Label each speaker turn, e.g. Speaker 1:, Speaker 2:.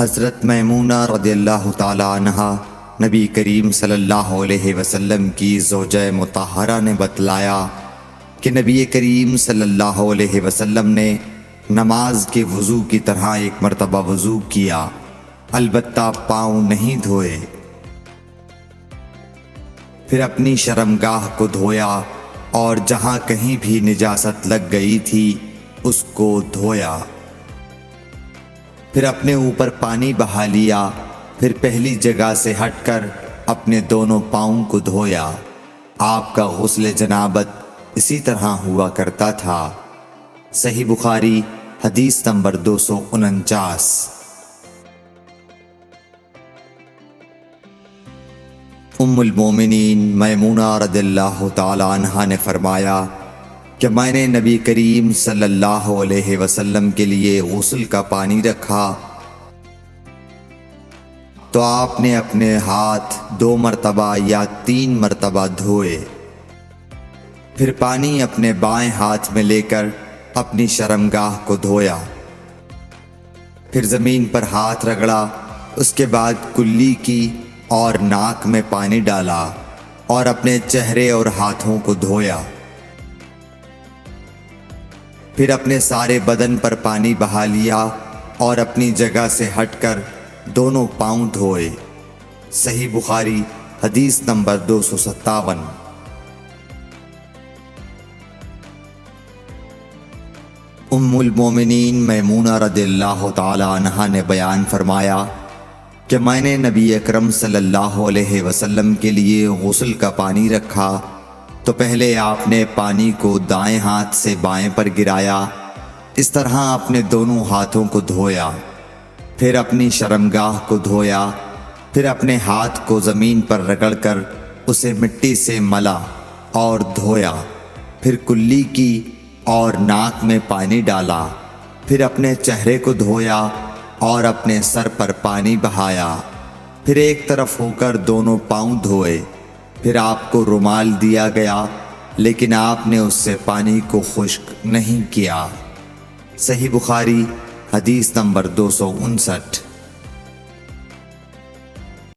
Speaker 1: حضرت میمونہ رضی اللہ تعالی عنہا نبی کریم صلی اللہ علیہ وسلم کی زوجہ مطہرہ نے بتلایا کہ نبی کریم صلی اللہ علیہ وسلم نے نماز کے وضو کی طرح ایک مرتبہ وضو کیا، البتہ پاؤں نہیں دھوئے، پھر اپنی شرمگاہ کو دھویا اور جہاں کہیں بھی نجاست لگ گئی تھی اس کو دھویا، پھر اپنے اوپر پانی بہا لیا، پھر پہلی جگہ سے ہٹ کر اپنے دونوں پاؤں کو دھویا۔ آپ کا غسل جنابت اسی طرح ہوا کرتا تھا۔ صحیح بخاری حدیث نمبر 249۔ ام المومنین میمونہ رضی اللہ تعالی عنہا نے فرمایا کہ میں نے نبی کریم صلی اللہ علیہ وسلم کے لیے غسل کا پانی رکھا تو آپ نے اپنے ہاتھ 2 مرتبہ یا 3 مرتبہ دھوئے، پھر پانی اپنے بائیں ہاتھ میں لے کر اپنی شرمگاہ کو دھویا، پھر زمین پر ہاتھ رگڑا، اس کے بعد کلی کی اور ناک میں پانی ڈالا اور اپنے چہرے اور ہاتھوں کو دھویا، پھر اپنے سارے بدن پر پانی بہا لیا اور اپنی جگہ سے ہٹ کر دونوں پاؤں دھوئے۔ صحیح بخاری حدیث نمبر 257۔ ام المومنین میمونہ رضی اللہ تعالی عنہا نے بیان فرمایا کہ میں نے نبی اکرم صلی اللہ علیہ وسلم کے لیے غسل کا پانی رکھا تو پہلے آپ نے پانی کو دائیں ہاتھ سے بائیں پر گرایا، اس طرح اپنے دونوں ہاتھوں کو دھویا، پھر اپنی شرمگاہ کو دھویا، پھر اپنے ہاتھ کو زمین پر رگڑ کر اسے مٹی سے ملا اور دھویا، پھر کلی کی اور ناک میں پانی ڈالا، پھر اپنے چہرے کو دھویا اور اپنے سر پر پانی بہایا، پھر ایک طرف ہو کر دونوں پاؤں دھوئے، پھر آپ کو رومال دیا گیا لیکن آپ نے اس سے پانی کو خشک نہیں کیا۔ صحیح بخاری حدیث نمبر 259۔